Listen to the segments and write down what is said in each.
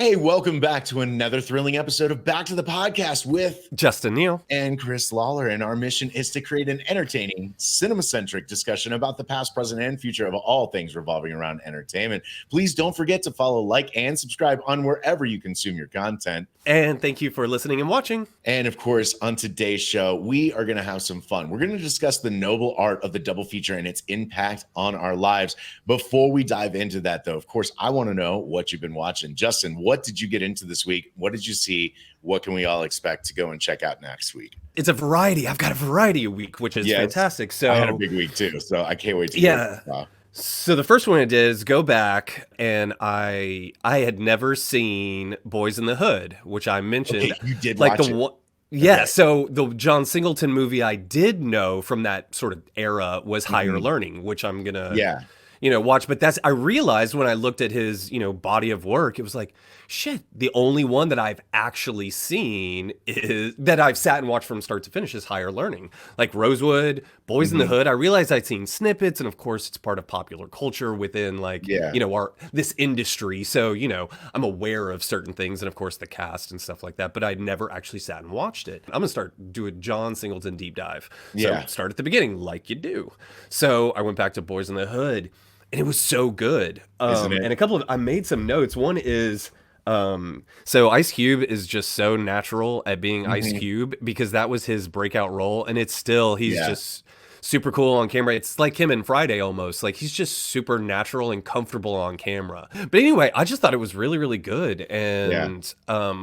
Hey, welcome back to another thrilling episode of Back to the Podcast with Justin Neal and Chris Lawler. And our mission is to create an entertaining, cinema-centric discussion about the past, present, and future of all things revolving around entertainment. Please don't forget to follow, like, and subscribe on wherever you consume your content. And thank you for listening and watching. And of course, on today's show, we are going to have some fun. We're going to discuss the noble art of the double feature and its impact on our lives. Before we dive into that, though, of course, I want to know what you've been watching. Justin, what did you get into this week? What did you see? What can we all expect to go and check out next week? It's a variety. I've got a variety a week, which is fantastic. So I had a big week too, so I can't wait to hear it. So the first one I did is go back, and I had never seen Boys in the Hood, which I mentioned. Okay, you did watch it. Yeah, okay. So the John Singleton movie I did know from that sort of era was Higher Learning, which I'm gonna watch. But I realized when I looked at his body of work, it was like, shit, the only one that I've actually seen is that I've sat and watched from start to finish is Higher Learning. Like Rosewood, Boys in the Hood. I realized I'd seen snippets, and of course it's part of popular culture within this industry. So, I'm aware of certain things, and of course the cast and stuff like that, but I'd never actually sat and watched it. I'm gonna start doing John Singleton deep dive. So start at the beginning like you do. So I went back to Boys in the Hood, and it was so good. And I made some notes. One is, so Ice Cube is just so natural at being Ice Cube, because that was his breakout role, and he's just super cool on camera. It's like him in Friday almost. Like, he's just super natural and comfortable on camera. But anyway, I just thought it was really, really good. And I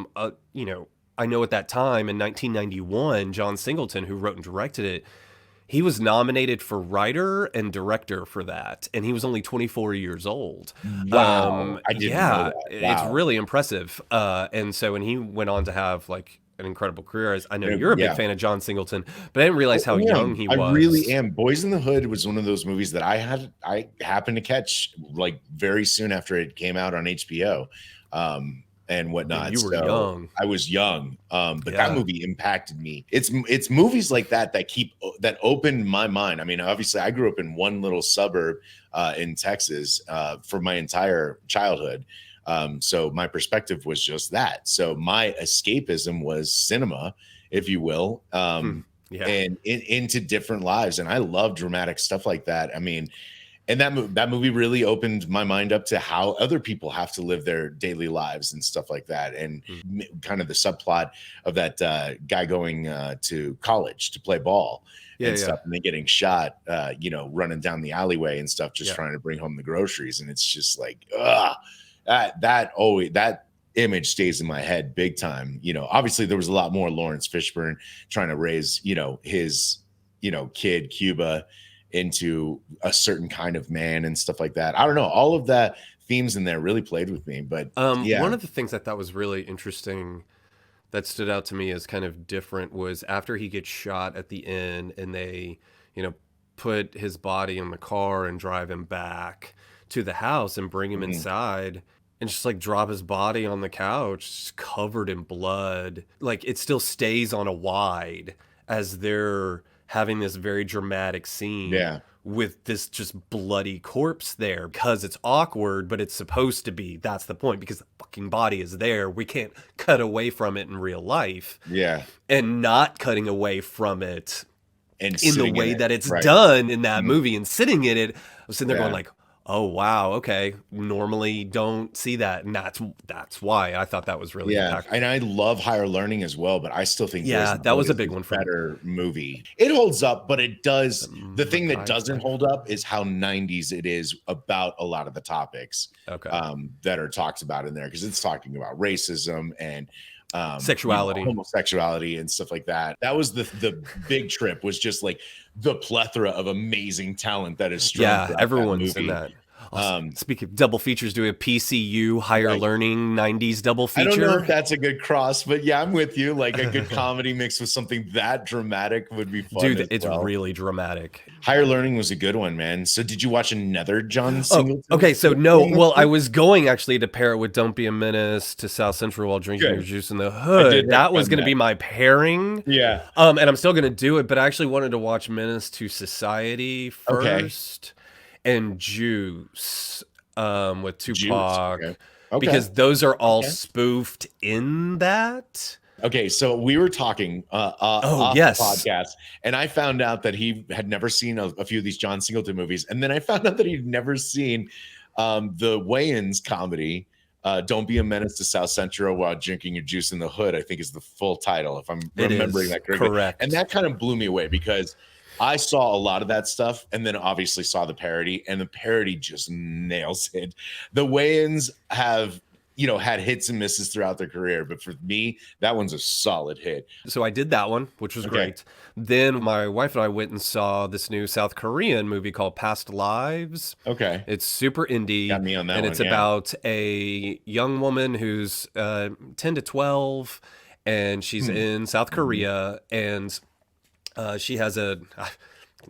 know at that time in 1991, John Singleton, who wrote and directed it, he was nominated for writer and director for that, and he was only 24 years old. Wow, I didn't know that. Wow. It's really impressive. And he went on to have like an incredible career. I know you're a big fan of John Singleton, but I didn't realize how young he was. I really am. Boys in the Hood was one of those movies that I happened to catch like very soon after it came out on HBO. And whatnot. You were young. I was young, but that movie impacted me. It's movies like that opened my mind. I mean, obviously, I grew up in one little suburb in Texas for my entire childhood, so my perspective was just that. So my escapism was cinema, if you will, and into different lives. And I love dramatic stuff like that. I mean. And that movie really opened my mind up to how other people have to live their daily lives and stuff like that. And kind of the subplot of that guy going to college to play ball and stuff, and then getting shot, running down the alleyway and stuff, just trying to bring home the groceries. And it's just like, that image stays in my head big time. Obviously there was a lot more Lawrence Fishburne trying to raise, his, kid Cuba into a certain kind of man and stuff like that. I don't know. All of that themes in there really played with me. But one of the things I thought was really interesting that stood out to me as kind of different was after he gets shot at the end, and they, put his body in the car and drive him back to the house and bring him inside, and just like drop his body on the couch, just covered in blood. Like, it still stays on a wide as they're having this very dramatic scene with this just bloody corpse there, because it's awkward, but it's supposed to be. That's the point, because the fucking body is there. We can't cut away from it in real life. And not cutting away from it in the way that it's done in that movie and sitting in it. I was sitting there going like, oh wow, okay. Normally don't see that, and that's why I thought that was really impactful. And I love Higher Learning as well, but I still think that was a big one for better movie. It holds up, but it does. The thing that doesn't hold up is how 90s it is about a lot of the topics that are talked about in there, because it's talking about racism and sexuality, homosexuality and stuff like that. That was the big trip, was just like the plethora of amazing talent that is strong. Everyone's in that. Speaking of double features, doing a PCU Higher Learning 90s double feature. I don't know if that's a good cross, but I'm with you. Like, a good comedy mixed with something that dramatic would be fun. Dude, it's really dramatic. Higher Learning was a good one, man. So did you watch another John Singleton? Okay, so no. Well, I was going actually to pair it with Don't Be a Menace to South Central while drinking your juice in the hood. That was going to be my pairing. Yeah. And I'm still going to do it, but I actually wanted to watch Menace to Society first. And Juice with Tupac. because those are all spoofed in that. Okay, so we were talking off the podcast, and I found out that he had never seen a few of these John Singleton movies, and then I found out that he'd never seen the Wayans comedy, Don't Be a Menace to South Central While Drinking Your Juice in the Hood, I think is the full title, if I'm remembering that correctly. Correct. And that kind of blew me away because I saw a lot of that stuff and then obviously saw the parody, and the parody just nails it. The Wayans have had hits and misses throughout their career, but for me, that one's a solid hit. So I did that one, which was great. Then my wife and I went and saw this new South Korean movie called Past Lives. Okay. It's super indie. Got me on that and one, it's about a young woman who's 10 to 12, and she's in South Korea, and she has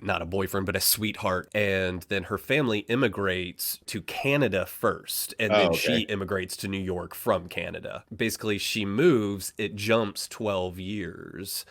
not a boyfriend, but a sweetheart. And then her family immigrates to Canada first. And then she immigrates to New York from Canada. Basically, she moves, it jumps 12 years.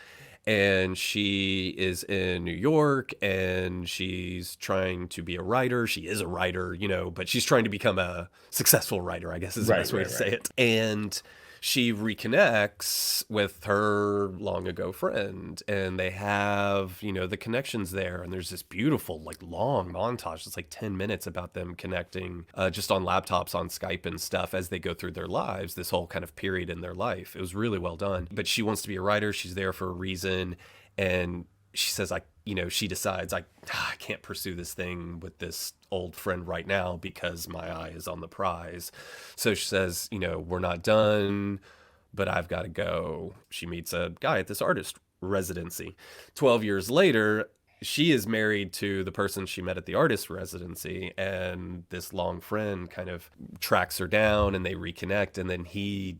And she is in New York, and she's trying to be a writer. She is a writer, but she's trying to become a successful writer, I guess is the best way to say it. And she reconnects with her long ago friend, and they have, the connections there. And there's this beautiful, long montage. It's 10 minutes about them connecting just on laptops, on Skype and stuff as they go through their lives, this whole kind of period in their life. It was really well done. But she wants to be a writer. She's there for a reason. And she says, she decides, I can't pursue this thing with this old friend right now because my eye is on the prize. So she says, we're not done, but I've got to go. She meets a guy at this artist residency. 12 years later, she is married to the person she met at the artist residency, and this long friend kind of tracks her down, and they reconnect. And then he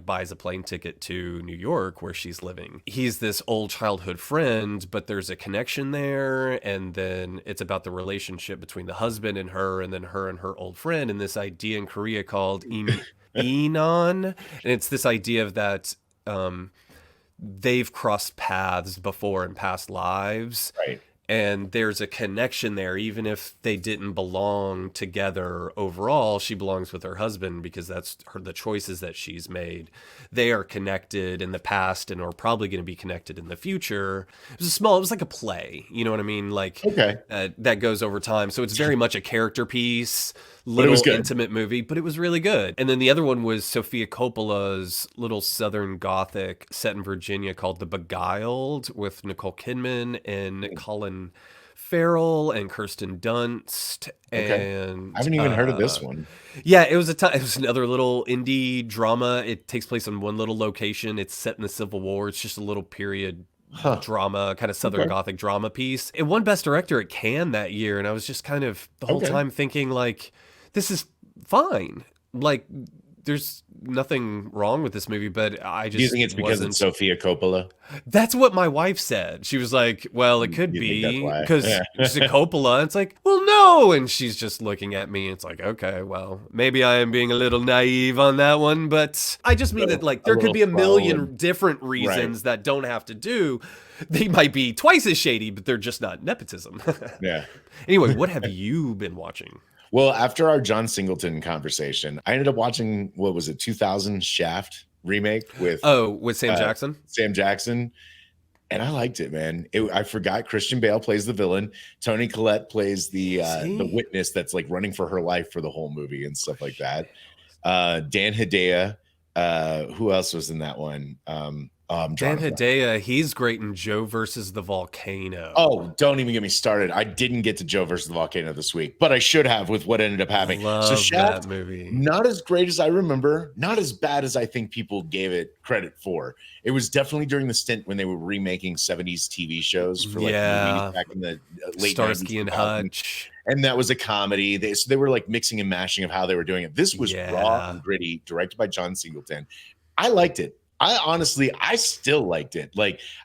buys a plane ticket to New York where she's living. He's this old childhood friend, but there's a connection there. And then it's about the relationship between the husband and her, and then her and her old friend, and this idea in Korea called Enon. And it's this idea of that, they've crossed paths before in past lives. Right. And there's a connection there, even if they didn't belong together overall. She belongs with her husband because that's the choices that she's made. They are connected in the past and are probably going to be connected in the future. It was like a play, you know what I mean? That goes over time. So it's very much a character piece, little intimate movie, but it was really good. And then the other one was Sofia Coppola's little Southern Gothic set in Virginia called The Beguiled, with Nicole Kidman and Colin Farrell and Kirsten Dunst. And I haven't even heard of this one. Yeah, it was another little indie drama. It takes place in one little location. It's set in the Civil War. It's just a little period drama, kind of Southern Gothic drama piece. It won Best Director at Cannes that year, and I was just kind of the whole time thinking, this is fine. There's nothing wrong with this movie, but I just... Do you think it's because it's Sofia Coppola? That's what my wife said. She was like, well, it could be because she's a Coppola. And it's like, well, no. And she's just looking at me. It's like, okay, well, maybe I am being a little naive on that one. But I just mean that there could be a million different reasons that don't have to do. They might be twice as shady, but they're just not nepotism. Yeah. Anyway, what have you been watching? Well, after our John Singleton conversation, I ended up watching, 2000 Shaft remake with Sam Jackson? Sam Jackson. And I liked it, man. I forgot Christian Bale plays the villain. Toni Collette plays the witness that's running for her life for the whole movie and stuff like that. Dan Hedaya. Who else was in that one? Dan Hedaya, he's great in Joe versus the Volcano. Oh, don't even get me started. I didn't get to Joe versus the Volcano this week, but I should have with what ended up happening. Love Shaft, that movie. Not as great as I remember, not as bad as I think people gave it credit for. It was definitely during the stint when they were remaking 70s TV shows for movies back in the late Starsky 90s, and Hutch. And that was a comedy. They were mixing and mashing of how they were doing it. This was raw and gritty, directed by John Singleton. I liked it. I still liked it.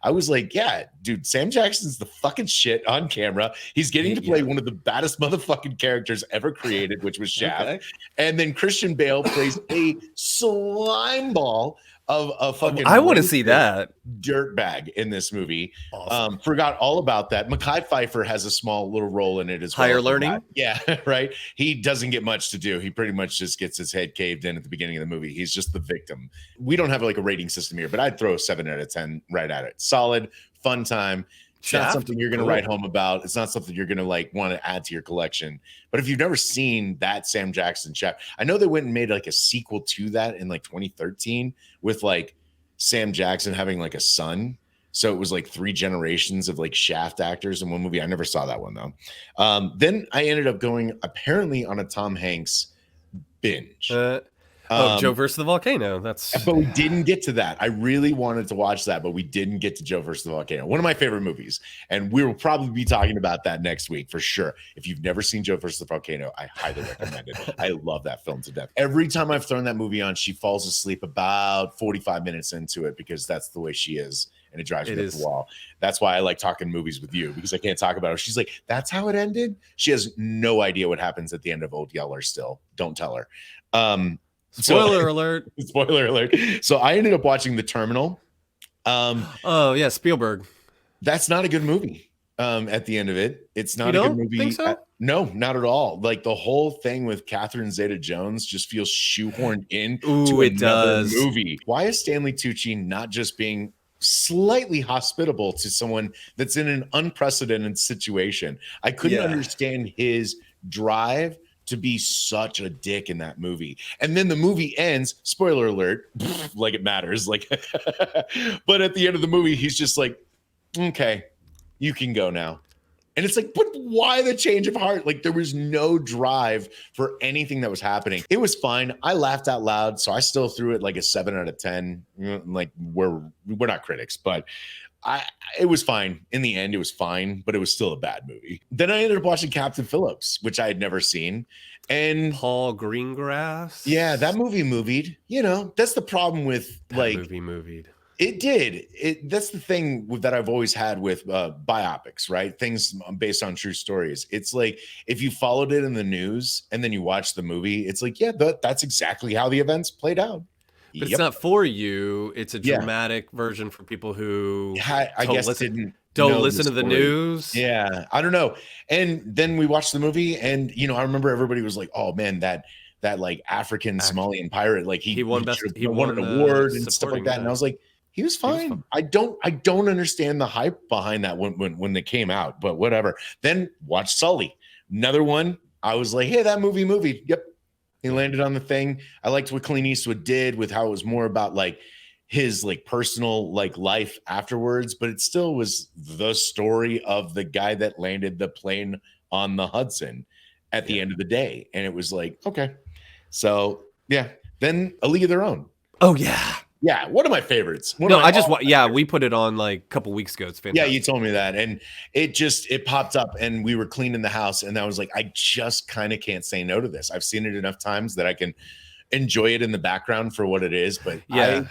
I was yeah, dude, Sam Jackson's the fucking shit on camera. He's getting to play one of the baddest motherfucking characters ever created, which was Shaft. And then Christian Bale plays a slime ball of a fucking I want to see that dirtbag in this movie. Awesome. Forgot all about that. Mekhi Phifer has a small little role in it as well. Higher Learning. Yeah, right. He doesn't get much to do. He pretty much just gets his head caved in at the beginning of the movie. He's just the victim. We don't have like a rating system here, but I'd throw a 7 out of 10 right at it. Solid, fun time. It's not something you're going to write home about. It's not something you're going to like want to add to your collection. But if you've never seen that Sam Jackson Shaft, I know they went and made like a sequel to that in like 2013 with like Sam Jackson having like a son. So it was like 3 generations of like Shaft actors in one movie. I never saw that one though. Then I ended up going apparently on a Tom Hanks binge. Joe versus the volcano. But we didn't get to that. I really wanted to watch that, but we didn't get to Joe versus the volcano. One of my favorite movies, and we will probably be talking about that next week for sure. If you've never seen Joe versus the volcano, I highly recommend it. I love that film to death. Every time I've thrown that movie on, she falls asleep about 45 minutes into it because that's the way she is. And it drives me up the wall. That's why I like talking movies with you, because I can't talk about it. She's like, that's how it ended. She has no idea what happens at the end of Old Yeller still. Don't tell her. Spoiler alert. Spoiler alert. So I ended up watching The Terminal. Oh, yeah, Spielberg. That's not a good movie. At the end of it, it's not a good movie. Think so? No, not at all. Like the whole thing with Catherine Zeta-Jones just feels shoehorned in to another movie. Why is Stanley Tucci not just being slightly hospitable to someone that's in an unprecedented situation? I couldn't understand his drive to be such a dick in that movie. And then the movie ends, spoiler alert, like it matters. Like, but at the end of the movie, he's just like, okay, you can go now. And it's like, but why the change of heart? Like there was no drive for anything that was happening. It was fine. I laughed out loud. So I still threw it like a 7 out of 10. Like we're not critics, but it was fine. In the end, it was fine, but it was still a bad movie. Then I ended up watching Captain Phillips, which I had never seen. And Paul Greengrass. Yeah, that movie movied. You know, that's the problem with that movie movied. It did. That's the thing that I've always had with biopics, right? Things based on true stories. It's like if you followed it in the news and then you watch the movie, it's like, yeah, that's exactly how the events played out. But it's not for you. It's a dramatic version for people who I guess don't listen to the news. Yeah, I don't know. And then we watched the movie, and I remember everybody was like, "Oh man, that like African Somalian pirate, like he won an award and stuff like that." And I was like, he was fine. I don't understand the hype behind that when they came out, but whatever. Then watch Sully, another one. I was like, hey, that movie. Yep. He landed on the thing. I liked what Clint Eastwood did with how it was more about like his like personal like life afterwards, but it still was the story of the guy that landed the plane on the Hudson at the end of the day. And it was like, okay. So yeah. Then A League of Their Own. Oh yeah. Yeah, one of my favorites. We put it on like a couple weeks ago. It's fantastic. Yeah, you told me that, and it popped up, and we were cleaning the house, and I was like, I just kind of can't say no to this. I've seen it enough times that I can enjoy it in the background for what it is. But John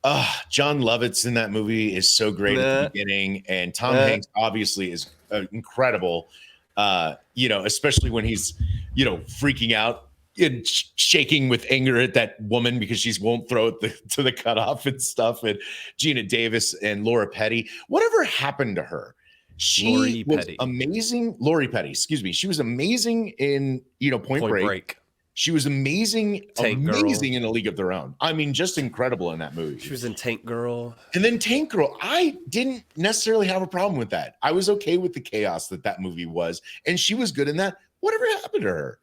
Lovitz in that movie is so great at the beginning, and Tom Hanks obviously is incredible. Especially when he's freaking out and shaking with anger at that woman because she won't throw it to the cutoff and stuff. And Gina Davis and Laura Petty, whatever happened to her? She was amazing. Lori Petty, excuse me. She was amazing in Point Break. She was amazing in A League of Their Own. I mean, just incredible in that movie. She was in Tank Girl. And then Tank Girl, I didn't necessarily have a problem with that. I was okay with the chaos that movie was, and she was good in that. Whatever happened to her?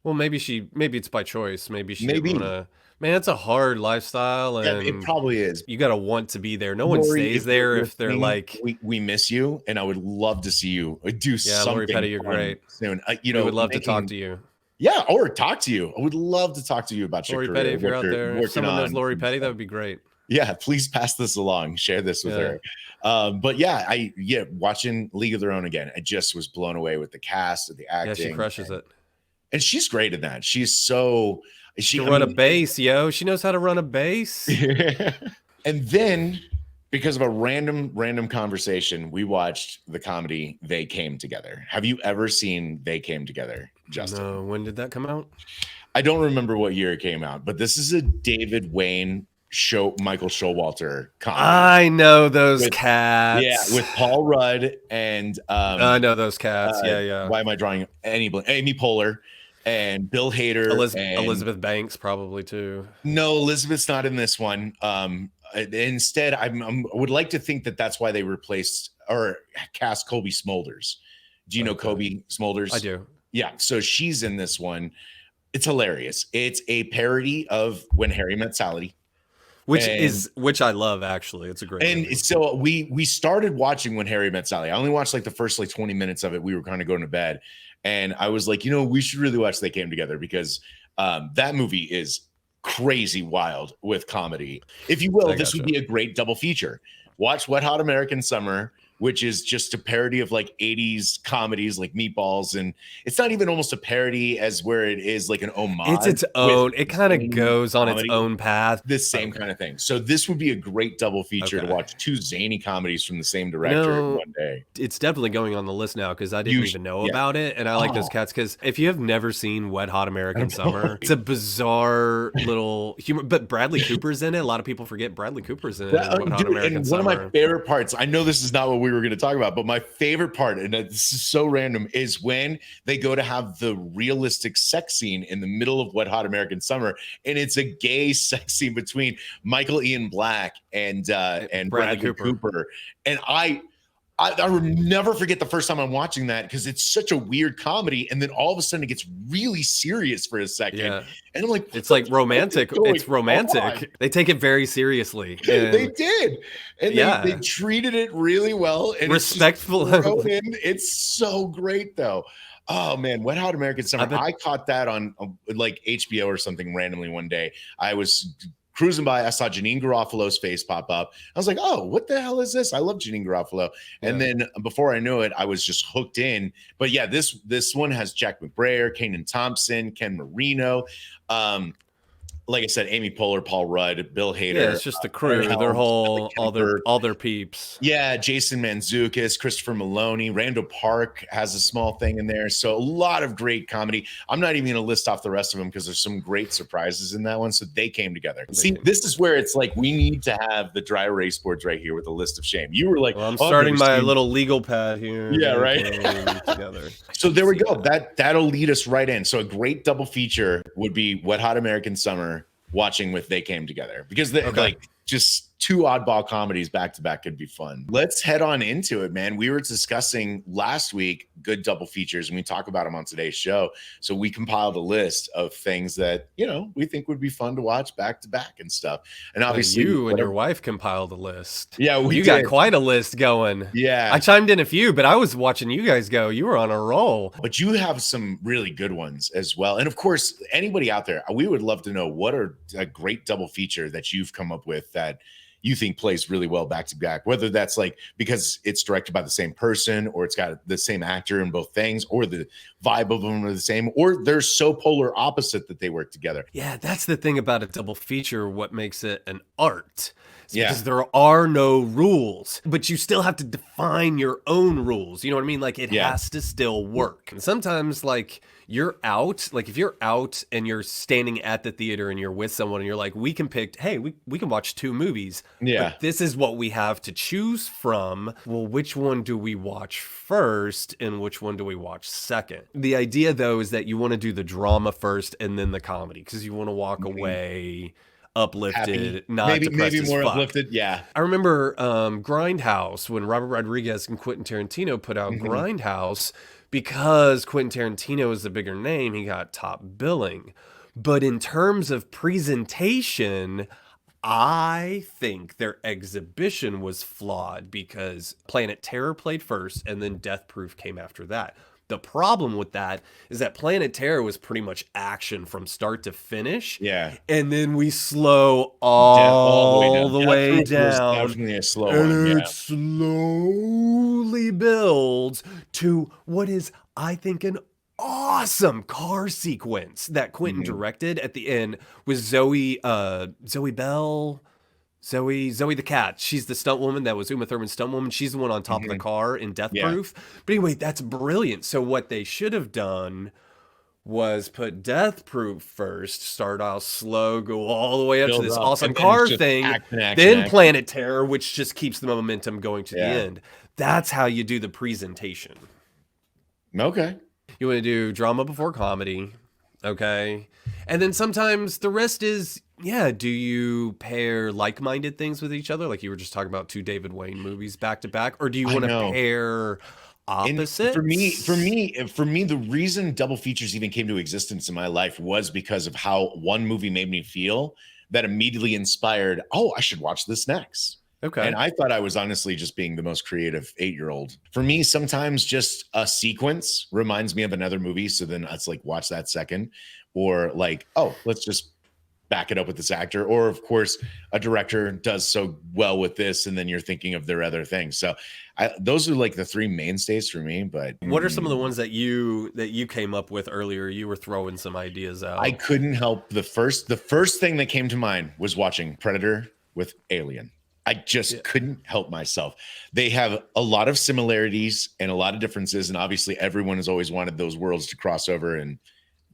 Well, maybe it's by choice. Maybe didn't wanna, man, it's a hard lifestyle, and it probably is. You got to want to be there. No one stays there if they're like, we miss you, and I would love to see you do something. Yeah, Lori Petty, you're great. Soon. We would love to talk to you. Yeah, or talk to you. I would love to talk to you about Lori Petty. If you're out there, if someone knows Lori Petty, that would be great. Yeah, please pass this along. Share this with her. But yeah, watching League of Their Own again, I just was blown away with the cast and the acting. Yeah, she crushes it. And she's great in that. She can run a bass, yo. She knows how to run a bass. And then, because of a random conversation, we watched the comedy They Came Together. Have you ever seen They Came Together, Justin? No. When did that come out? I don't remember what year it came out, but this is a David Wayne Michael Showalter comedy. I know those cats. Yeah, with Paul Rudd and I know those cats. Yeah. why am I drawing Amy Poehler and Bill Hader and Elizabeth Banks probably too. No, Elizabeth's not in this one. Instead, I would like to think that that's why they replaced or cast Kobe Smulders. Do you know Kobe Smulders? I do. Yeah, so she's in this one. It's hilarious. It's a parody of When Harry Met Sally. Which I love, actually. It's a great movie. So we started watching When Harry Met Sally. I only watched like the first like 20 minutes of it. We were kind of going to bed. And I was like, we should really watch They Came Together because that movie is crazy wild with comedy. If you will, this would be a great double feature. Watch Wet Hot American Summer, which is just a parody of like 80s comedies like Meatballs. And it's not even almost a parody as where it is like an homage. It's its own. It kind of goes on its own path. The same kind of thing. So this would be a great double feature to watch two zany comedies from the same director in one day. It's definitely going on the list now because I didn't even know about it. And I like those cats because if you have never seen Wet Hot American Summer, it's a bizarre little humor. But Bradley Cooper's in it. A lot of people forget Bradley Cooper's in it. One of my favorite parts, I know this is not what we were going to talk about, but my favorite part, and this is so random, is when they go to have the realistic sex scene in the middle of Wet Hot American Summer, and it's a gay sex scene between Michael Ian Black and Bradley Cooper. And I will never forget the first time I'm watching that because it's such a weird comedy, and then all of a sudden it gets really serious for a second. Yeah. And I'm like, it's like romantic. It's romantic. On? They take it very seriously. They did, and they treated it really well and respectful. It's so great though. Oh man, Wet Hot American Summer. I caught that on like HBO or something randomly one day. I was cruising by, I saw Janine Garofalo's face pop up. I was like, oh, what the hell is this? I love Janine Garofalo. And then before I knew it, I was just hooked in. But yeah, this one has Jack McBrayer, Kenan Thompson, Ken Marino. Like I said, Amy Poehler, Paul Rudd, Bill Hader. Yeah, it's just the crew, their whole, all their peeps. Yeah, Jason Mantzoukas, Christopher Maloney, Randall Park has a small thing in there. So a lot of great comedy. I'm not even going to list off the rest of them because there's some great surprises in that one. So they came together. See, this is where it's like we need to have the dry erase boards right here with a list of shame. You were like, well, I'm starting my little legal pad here. Yeah, right. Together. So there we go. That'll lead us right in. So a great double feature would be Wet Hot American Summer watching with They Came Together because like just two oddball comedies back to back could be fun. Let's head on into it, man. We were discussing last week good double features and we talk about them on today's show. So we compiled a list of things that, we think would be fun to watch back to back and stuff. And obviously you and your wife compiled a list. Yeah, you got quite a list going. Yeah. I chimed in a few, but I was watching you guys go. You were on a roll. But you have some really good ones as well. And of course, anybody out there, we would love to know what are a great double feature that you've come up with that you think plays really well back to back, whether that's like because it's directed by the same person or it's got the same actor in both things or the vibe of them are the same or they're so polar opposite that they work together. Yeah, that's the thing about a double feature, what makes it an art. Because there are no rules, but you still have to define your own rules. You know what I mean? Like it has to still work. And sometimes like you're out, like if you're out and you're standing at the theater and you're with someone and you're like, we can pick, hey, we can watch two movies. Yeah. But this is what we have to choose from. Well, which one do we watch first and which one do we watch second? The idea though is that you want to do the drama first and then the comedy because you want to walk away uplifted, happy. Not depressed maybe more as fuck. Uplifted. Yeah, I remember Grindhouse when Robert Rodriguez and Quentin Tarantino put out Grindhouse because Quentin Tarantino is the bigger name. He got top billing, but in terms of presentation, I think their exhibition was flawed because Planet Terror played first and then Death Proof came after that. The problem with that is that Planet Terror was pretty much action from start to finish. Yeah. And then we slow all the way down. Definitely a slow and one. It slowly builds to what is, I think, an awesome car sequence that Quentin directed at the end with Zoe Bell. Zoe the cat. She's the stunt woman that was Uma Thurman's stunt woman. She's the one on top of the car in Death Proof. But anyway, that's brilliant. So what they should have done was put Death Proof first, start out slow, go all the way up to Build this up, awesome and then car just thing, action, action, then action. Planet Terror, which just keeps the momentum going to the end. That's how you do the presentation. Okay. You want to do drama before comedy, okay? And then sometimes the rest is, yeah, do you pair like-minded things with each other? Like you were just talking about 2 David Wayne movies back to back, or do you I want to know. pair And for me, for opposites? me, for me, the reason double features even came to existence in my life was because of how one movie made me feel that immediately inspired, oh, I should watch this next. And Okay. I thought I was honestly just being the most creative 8-year-old. For me, sometimes just a sequence reminds me of another movie. So then it's like, watch that second. Or like, oh, let's just back it up with this actor. Or of course, a director does so well with this, and then you're thinking of their other things. So those are like the three mainstays for me. But What are some of the ones that you came up with earlier? You were throwing some ideas I out. couldn't help the first thing that came to mind was watching Predator with Alien. I just couldn't help myself. They have a lot of similarities and a lot of differences, and obviously everyone has always wanted those worlds to cross over, and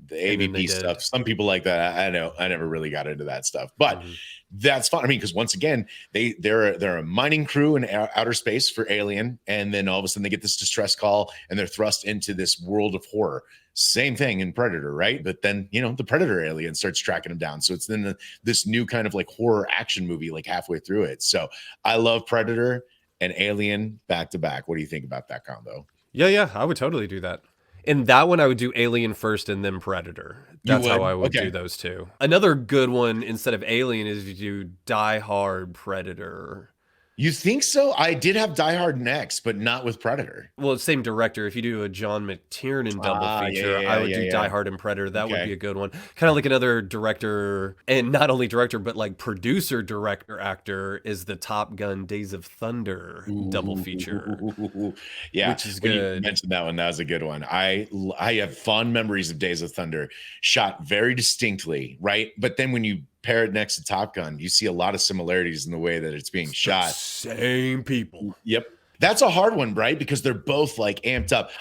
the And then they AVP did. stuff. Some people like that. I know. I never really got into that stuff, but that's fun. I mean, because once again, they're a mining crew in outer space for Alien, and then all of a sudden they get this distress call, and they're thrust into this world of horror. Same thing in Predator, right? But then the Predator alien starts tracking them down. So it's then this new kind of like horror action movie, like halfway through it. So I love Predator and Alien back to back. What do you think about that combo? Yeah, I would totally do that. In that one, I would do Alien first and then Predator. You That's how would? I would do Okay. those two. Another good one instead of Alien is you do Die Hard, Predator. You think so? I did have Die Hard next, but not with Predator. Well, same director. If you do a John McTiernan double Ah, yeah, feature, I yeah, would yeah, do yeah. Die Hard and Predator. That would be Okay. a good one. Kind of like another director, and not only director, but like producer, director, actor is the Top Gun Days of Thunder double feature, Ooh, yeah, which is when you good. mentioned that one, that was a good one. I have fond memories of Days of Thunder, shot very distinctly, right? But then when you pair it next to Top Gun, you see a lot of similarities in the way that it's being shot. Same people. Yep. That's a hard one, right? Because they're both like amped up,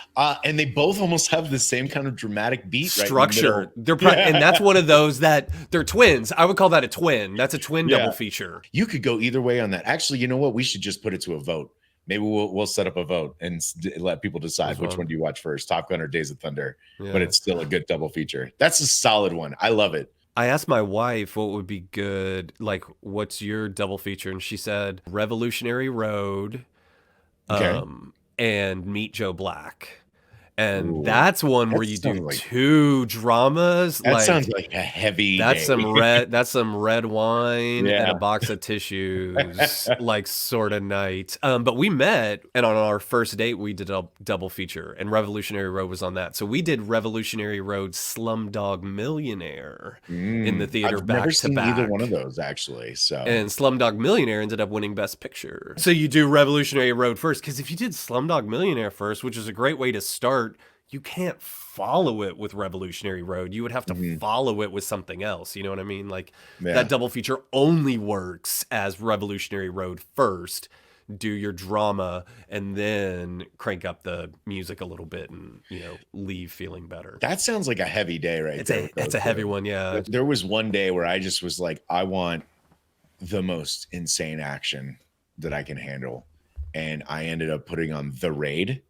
and they both almost have the same kind of dramatic beat, right? Structure. Yeah. And that's one of those that they're twins. I would call that a twin. That's a twin double Yeah. feature. You could go either way on that. Actually, you know what? We should just put it to a vote. Maybe we'll set up a vote and let people decide which one do you watch first, Top Gun or Days of Thunder. Yeah. But it's still a good double feature. That's a solid one. I love it. I asked my wife what would be good, like what's your double feature, and she said Revolutionary Road, Okay. and Meet Joe Black. And Ooh, that's one where that you do sounds like two dramas. that like sounds like a heavy that's day. some red wine and Yeah. a box of tissues, like sort of night. But we met, and on our first date we did a double feature, and Revolutionary Road was on that. So we did Revolutionary Road Slumdog Millionaire in the theater I've back never to seen back. either one of those actually. So And Slumdog Millionaire ended up winning Best Picture. So you do Revolutionary Road first, because if you did Slumdog Millionaire first, which is a great way to start, you can't follow it with Revolutionary Road. You would have to follow it with something else. You know what I mean? Like that double feature only works as Revolutionary Road first. Do your drama and then crank up the music a little bit and leave feeling better. that sounds like a heavy day, right? It's a heavy one, yeah. There was one day where I just was like, I want the most insane action that I can handle. And I ended up putting on The Raid,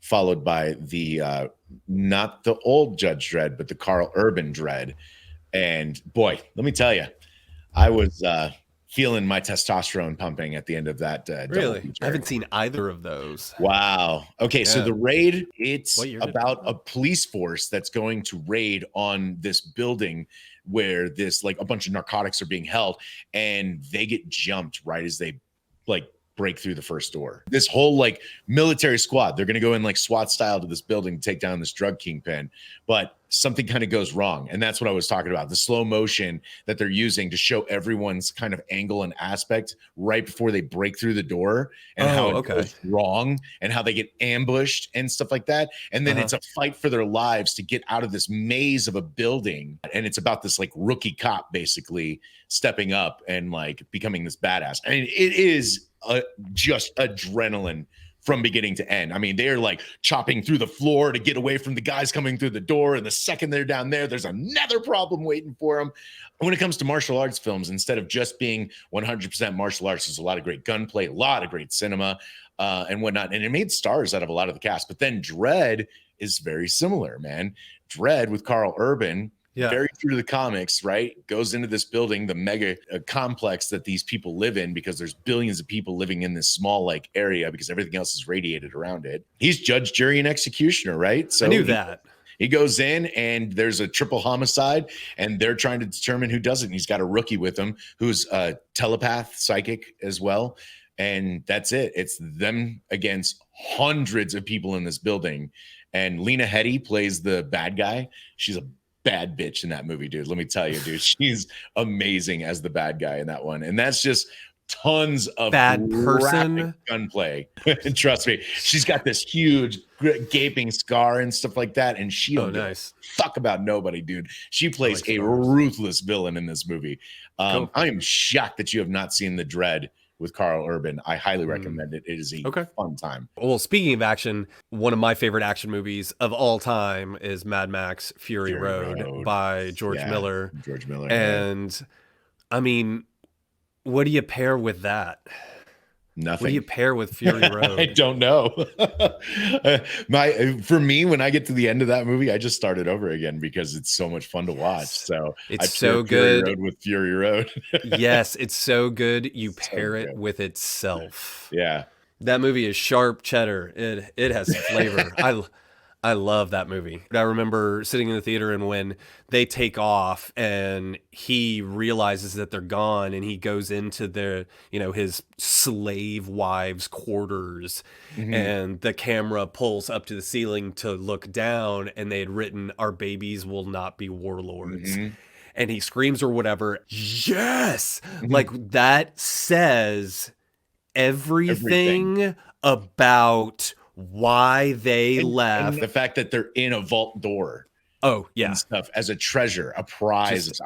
followed by the not the old Judge Dredd, but the Carl Urban Dredd. And boy, let me tell you, I was feeling my testosterone pumping at the end of that. Really? I haven't seen either of those. Wow. Okay, so Yeah. The Raid, it's What year did about that a police force that's going to raid on this building where this like a bunch of narcotics are being held, and they get jumped right as they like break through the first door. This whole like military squad, they're going to go in like SWAT style to this building to take down this drug kingpin, but something kind of goes wrong. And that's what I was talking about. The slow motion that they're using to show everyone's kind of angle and aspect right before they break through the door, and how it goes wrong and how they get ambushed and stuff like that. And then it's a fight for their lives to get out of this maze of a building. And it's about this like rookie cop basically stepping up and like becoming this badass. I mean, it is just adrenaline from beginning to end. I mean, they're like chopping through the floor to get away from the guys coming through the door. And the second they're down there, there's another problem waiting for them. When it comes to martial arts films, instead of just being 100% martial arts, there's a lot of great gunplay, a lot of great cinema and whatnot. And it made stars out of a lot of the cast. But then Dredd is very similar, man. Dredd with Carl Urban, very true to the comics, right? Goes into this building, the mega complex that these people live in, because there's billions of people living in this small like area because everything else is radiated around it. He's judge, jury, and executioner, right? So I knew that. He goes in and there's a triple homicide and they're trying to determine who does it. And he's got a rookie with him who's a telepath, psychic as well. And that's it. It's them against hundreds of people in this building. And Lena Headey plays the bad guy. She's a bad bitch in that movie, dude. Let me tell you, dude, she's amazing as the bad guy in that one. And that's just tons of bad person gunplay. And trust me, she's got this huge gaping scar and stuff like that. And she don't give a fuck about nobody, dude. She plays a ruthless villain in this movie. Cool. I am shocked that you have not seen The Dredd with Carl Urban. I highly recommend it. It is a fun time. Well, speaking of action, one of my favorite action movies of all time is Mad Max Fury Road by George Miller. And I mean, what do you pair with that? Nothing. What do you pair with Fury Road? I don't know. For me, when I get to the end of that movie, I just start it over again because it's so much fun to watch. So it's so good. Fury Road with Fury Road. Yes, it's so good. You pair it with itself. Yeah, that movie is sharp cheddar. It has flavor. I love that movie. I remember sitting in the theater and when they take off and he realizes that they're gone and he goes into their, his slave wives' quarters and the camera pulls up to the ceiling to look down and they had written, "Our babies will not be warlords." And he screams or whatever. Yes! Like that says everything. About why they left. And the fact that they're in a vault door. Oh, yeah. And stuff as a treasure, a prize.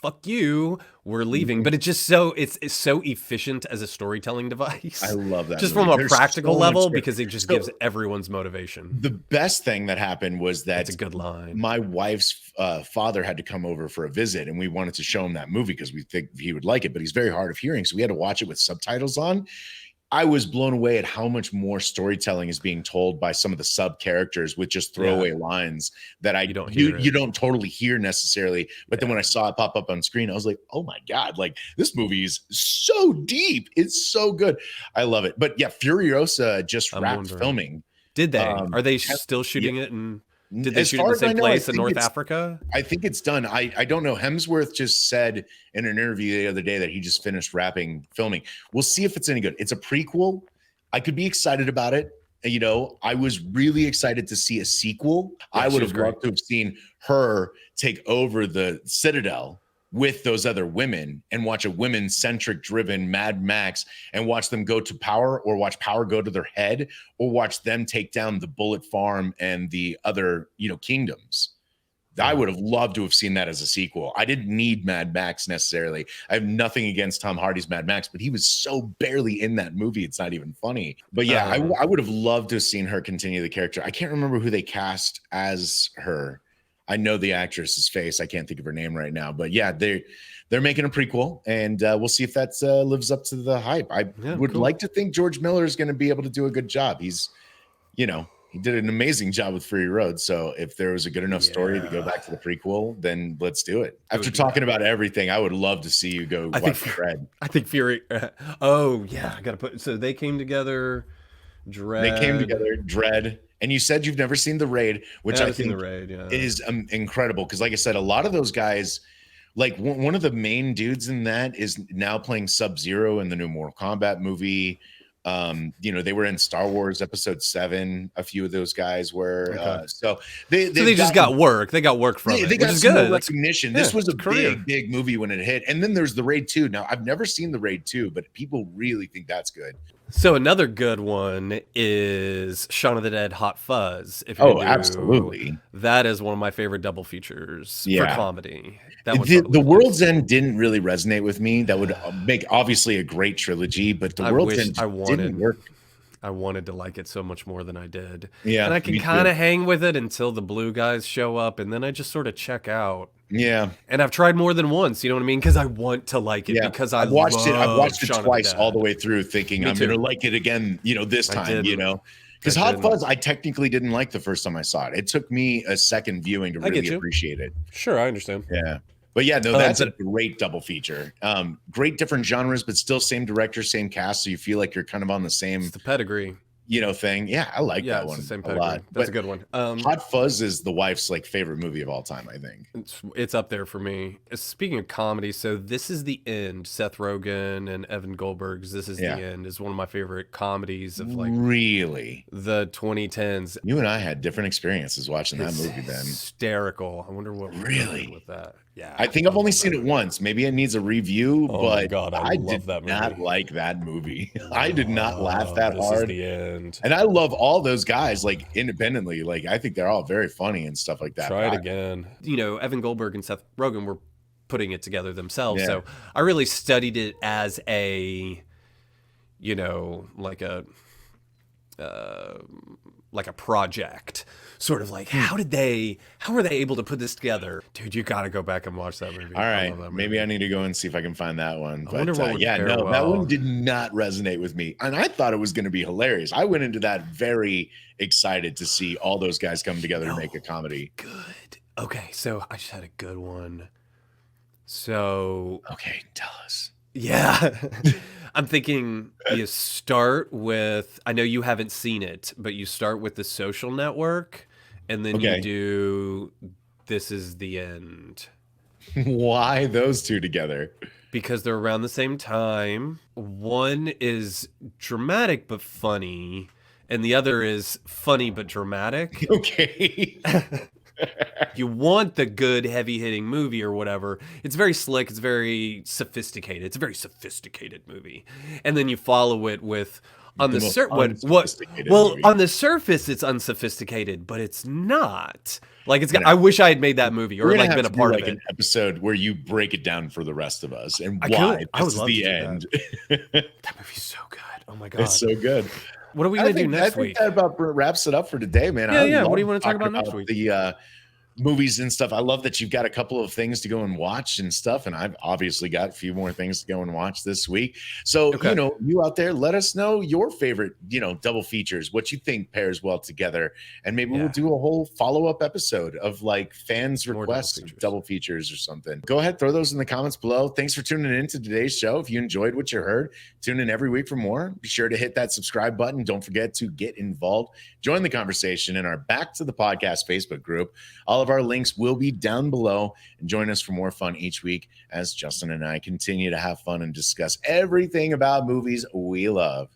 Fuck you. We're leaving. But it's just it's so efficient as a storytelling device. I love that. Just movie. From a practical level, because it just gives everyone's motivation. The best thing that happened was that it's a good line. My wife's father had to come over for a visit, and we wanted to show him that movie because we think he would like it, but he's very hard of hearing. So we had to watch it with subtitles on. I was blown away at how much more storytelling is being told by some of the sub characters with just throwaway lines that you don't totally hear necessarily. But then when I saw it pop up on screen, I was like, oh my God, like this movie is so deep. It's so good. I love it. But yeah, Furiosa just wrapped filming. Did they? Are they still shooting it? And did they shoot in the same place in North Africa? I think it's done. I don't know. Hemsworth just said in an interview the other day that he just finished wrapping filming. We'll see if it's any good. It's a prequel. I could be excited about it. I was really excited to see a sequel. Yeah, I would have loved to have seen her take over the Citadel with those other women and watch a women-centric driven Mad Max and watch them go to power, or watch power go to their head, or watch them take down the Bullet Farm and the other, kingdoms. I would have loved to have seen that as a sequel. I didn't need Mad Max necessarily. I have nothing against Tom Hardy's Mad Max, but he was so barely in that movie. It's not even funny. But yeah, I would have loved to have seen her continue the character. I can't remember who they cast as her. I know the actress's face. I can't think of her name right now, but yeah, they're making a prequel, and we'll see if that lives up to the hype. I would like to think George Miller is going to be able to do a good job. He's, he did an amazing job with Fury Road. So if there was a good enough story to go back to the prequel, then let's do it. After talking about everything, I would love to see you go watch Dredd. I think Fury. Oh yeah, I gotta put. So they came together. Dredd. And you said you've never seen The Raid, which I think is incredible. Because like I said, a lot of those guys, like one of the main dudes in that is now playing Sub-Zero in the new Mortal Kombat movie. They were in Star Wars Episode 7. A few of those guys were. So they just got work. They got work from it, which is good. Recognition. This was a big movie when it hit. And then there's The Raid 2. Now, I've never seen The Raid 2, but people really think that's good. So another good one is Shaun of the Dead Hot Fuzz. Absolutely. That is one of my favorite double features for comedy. The World's End didn't really resonate with me. That would make obviously a great trilogy, but The World's End didn't work. I wanted to like it so much more than I did. Yeah, And I can me kind too. of hang with it until the blue guys show up, and then I just sort of check out. Yeah. And I've tried more than once, you know what I mean? Because I want to like it, Yeah. because I I've watched love it Shaun of the twice all the Dead. way through, thinking Me I'm going to too. like it again, this I time, didn't. because Hot Fuzz, I technically didn't like the first time I saw it. It took me a second viewing to I get really you. appreciate it. Sure, I understand. Yeah. But yeah, no, that's a but great double feature. Great different genres, but still same director, same cast. So you feel like you're kind of on the same, it's the pedigree. Thing. Yeah, I like Yeah, that it's one the same a pedigree. lot. That's But a good one. Hot Fuzz is the wife's like favorite movie of all time, I think. It's up there for me. Speaking of comedy, so This Is the End, Seth Rogen and Evan Goldberg's This Is the End is one of my favorite comedies of like really the 2010s. You and I had different experiences watching that movie then. Hysterical. I wonder what really with that. Yeah. I think I've only seen it once. Maybe it needs a review, oh but my God, I did that not like that movie. I did not laugh that This hard. Is the End. And I love all those guys like independently. Like I think they're all very funny and stuff like that. Try it again. Evan Goldberg and Seth Rogen were putting it together themselves. Yeah. So I really studied it as a, like a project, sort of like how were they able to put this together? Dude, you got to go back and watch that movie. All right, maybe I need to go and see if I can find that one. But that one did not resonate with me, and I thought it was going to be hilarious. I went into that very excited to see all those guys come together to make a comedy. Good. Okay, so I just had a good one. So okay, tell us. Yeah. I'm thinking you start with, I know you haven't seen it, but you start with The Social Network, and then you do This Is the End. Why those two together? Because they're around the same time. One is dramatic but funny, and the other is funny but dramatic. Okay. You want the good heavy-hitting movie or whatever. It's very slick. It's very sophisticated. It's a very sophisticated movie. And then you follow it with on the surface it's unsophisticated, but it's not. Like I wish I had made that movie or like been a part of it. An episode where you break it down for the rest of us and why this is the end. That movie's so good. Oh my God. It's so good. What are we going to do next week? I think that about wraps it up for today, man. Yeah. What do you want to talk about next week? The movies and stuff. I love that you've got a couple of things to go and watch and stuff. And I've obviously got a few more things to go and watch this week. So, you out there, let us know your favorite, double features, what you think pairs well together. And maybe we'll do a whole follow-up episode of like fans' requests of double features or something. Go ahead, throw those in the comments below. Thanks for tuning in to today's show. If you enjoyed what you heard, tune in every week for more. Be sure to hit that subscribe button. Don't forget to get involved. Join the conversation in our Back to the Podcast Facebook group. All of our links will be down below, and join us for more fun each week as Justin and I continue to have fun and discuss everything about movies we love.